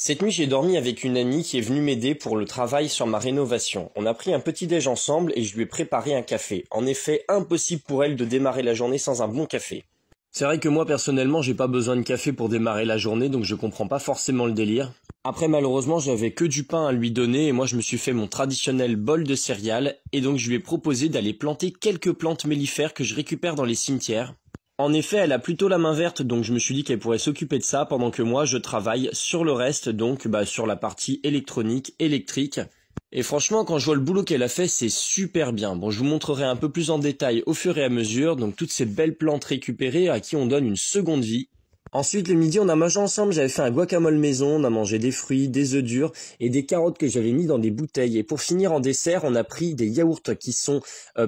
Cette nuit, j'ai dormi avec une amie qui est venue m'aider pour le travail sur ma rénovation. On a pris un petit déj ensemble et je lui ai préparé un café. En effet, impossible pour elle de démarrer la journée sans un bon café. C'est vrai que moi personnellement, j'ai pas besoin de café pour démarrer la journée, donc je comprends pas forcément le délire. Après, malheureusement, j'avais que du pain à lui donner et moi je me suis fait mon traditionnel bol de céréales et donc je lui ai proposé d'aller planter quelques plantes mellifères que je récupère dans les cimetières. En effet, elle a plutôt la main verte, donc je me suis dit qu'elle pourrait s'occuper de ça pendant que moi je travaille sur le reste, donc sur la partie électronique, électrique. Et franchement, quand je vois le boulot qu'elle a fait, c'est super bien. Bon, je vous montrerai un peu plus en détail au fur et à mesure, donc toutes ces belles plantes récupérées à qui on donne une seconde vie. Ensuite, le midi, on a mangé ensemble, j'avais fait un guacamole maison, on a mangé des fruits, des œufs durs et des carottes que j'avais mis dans des bouteilles. Et pour finir en dessert, on a pris des yaourts qui sont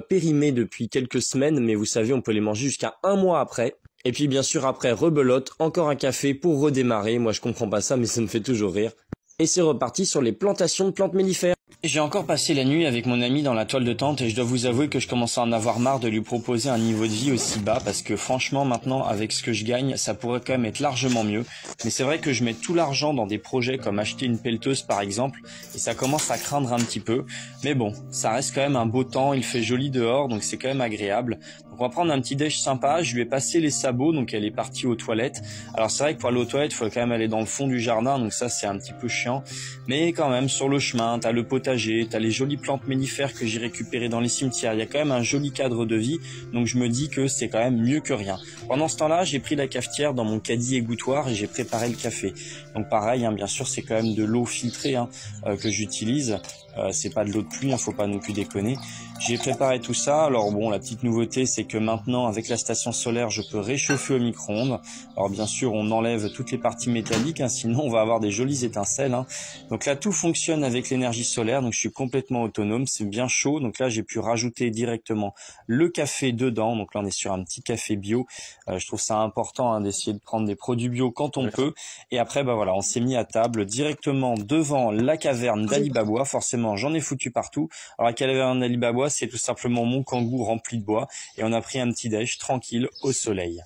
périmés depuis quelques semaines, mais vous savez, on peut les manger jusqu'à un mois après. Et puis bien sûr, après, rebelote, encore un café pour redémarrer. Moi, je comprends pas ça, mais ça me fait toujours rire. Et c'est reparti sur les plantations de plantes mellifères. J'ai encore passé la nuit avec mon ami dans la toile de tente et je dois vous avouer que je commence à en avoir marre de lui proposer un niveau de vie aussi bas parce que franchement maintenant avec ce que je gagne ça pourrait quand même être largement mieux. Mais c'est vrai que je mets tout l'argent dans des projets comme acheter une pelleteuse par exemple et ça commence à craindre un petit peu. Mais bon, ça reste quand même un beau temps, il fait joli dehors donc c'est quand même agréable. Donc on va prendre un petit déj sympa, je lui ai passé les sabots donc elle est partie aux toilettes. Alors c'est vrai que pour aller aux toilettes il faut quand même aller dans le fond du jardin donc ça c'est un petit peu chiant. Mais quand même sur le chemin t'as le potager, t'as les jolies plantes mellifères que j'ai récupérées dans les cimetières, il y a quand même un joli cadre de vie, donc je me dis que c'est quand même mieux que rien. Pendant ce temps-là, j'ai pris la cafetière dans mon caddie égouttoir et j'ai préparé le café. Donc pareil, bien sûr, c'est quand même de l'eau filtrée que j'utilise. C'est pas de l'eau de pluie, faut pas non plus déconner. J'ai préparé tout ça. Alors bon, la petite nouveauté, c'est que maintenant, avec la station solaire, je peux réchauffer au micro-ondes. Alors bien sûr, on enlève toutes les parties métalliques, sinon on va avoir des jolies étincelles. Donc là, tout fonctionne avec l'énergie solaire, donc je suis complètement autonome. C'est bien chaud, donc là, j'ai pu rajouter directement le café dedans. Donc là, on est sur un petit café bio. Je trouve ça important d'essayer de prendre des produits bio quand on peut. Et après, voilà, on s'est mis à table directement devant la caverne d'Ali Baba. Forcément, j'en ai foutu partout. Alors la caverne d'Ali Baba, c'est tout simplement mon kangou rempli de bois et on a pris un petit déj tranquille au soleil.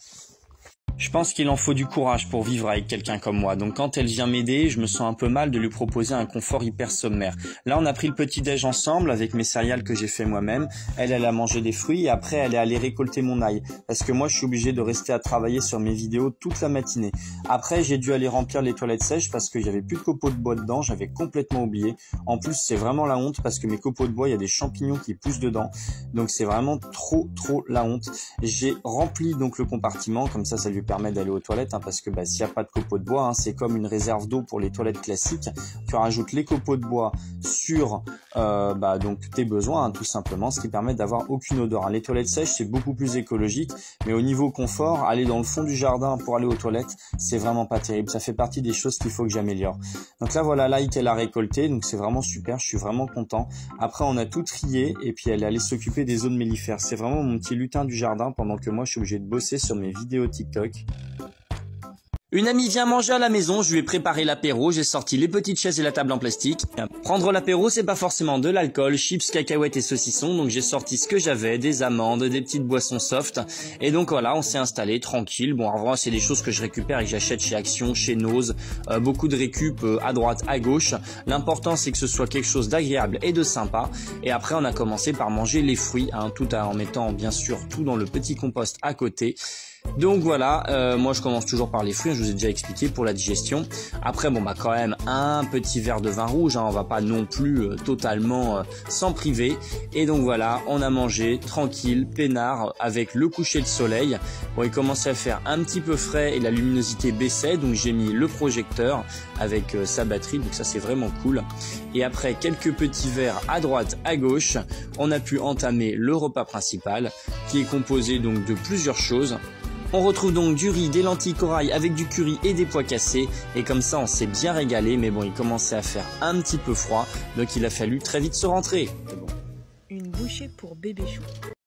Je pense qu'il en faut du courage pour vivre avec quelqu'un comme moi. Donc quand elle vient m'aider, je me sens un peu mal de lui proposer un confort hyper sommaire. Là, on a pris le petit déj ensemble avec mes céréales que j'ai fait moi-même. Elle a mangé des fruits et après, elle est allée récolter mon ail. Parce que moi, je suis obligé de rester à travailler sur mes vidéos toute la matinée. Après, j'ai dû aller remplir les toilettes sèches parce qu'il n'y avait plus de copeaux de bois dedans. J'avais complètement oublié. En plus, c'est vraiment la honte parce que mes copeaux de bois, il y a des champignons qui poussent dedans. Donc c'est vraiment trop la honte. J'ai rempli donc le compartiment. Comme ça lui permet d'aller aux toilettes parce que s'il n'y a pas de copeaux de bois, c'est comme une réserve d'eau pour les toilettes classiques. Tu rajoutes les copeaux de bois sur donc tes besoins tout simplement, ce qui permet d'avoir aucune odeur. Les toilettes sèches c'est beaucoup plus écologique, mais au niveau confort, aller dans le fond du jardin pour aller aux toilettes, c'est vraiment pas terrible. Ça fait partie des choses qu'il faut que j'améliore. Donc là voilà l'ail qu'elle a récolté, donc c'est vraiment super, je suis vraiment content. Après on a tout trié et puis elle est allée s'occuper des zones mellifères. C'est vraiment mon petit lutin du jardin pendant que moi je suis obligé de bosser sur mes vidéos TikTok. Une amie vient manger à la maison, je lui ai préparé l'apéro, j'ai sorti les petites chaises et la table en plastique. Prendre l'apéro, c'est pas forcément de l'alcool, chips, cacahuètes et saucissons, donc j'ai sorti ce que j'avais, des amandes, des petites boissons soft, et donc voilà, on s'est installé tranquille. Bon, en vrai, c'est des choses que je récupère et que j'achète chez Action, chez Nose, beaucoup de récup à droite, à gauche. L'important, c'est que ce soit quelque chose d'agréable et de sympa, et après, on a commencé par manger les fruits, tout en mettant bien sûr tout dans le petit compost à côté. Donc voilà, moi je commence toujours par les fruits, je vous ai déjà expliqué pour la digestion. Après quand même un petit verre de vin rouge, on va pas non plus totalement s'en priver. Et donc voilà, on a mangé tranquille, peinard avec le coucher de soleil. Bon, il commençait à faire un petit peu frais et la luminosité baissait, donc j'ai mis le projecteur avec sa batterie, donc ça c'est vraiment cool. Et après quelques petits verres à droite, à gauche, on a pu entamer le repas principal qui est composé donc de plusieurs choses. On retrouve donc du riz, des lentilles corail avec du curry et des pois cassés. Et comme ça, on s'est bien régalé. Mais bon, il commençait à faire un petit peu froid. Donc il a fallu très vite se rentrer. Une bouchée pour bébé chou.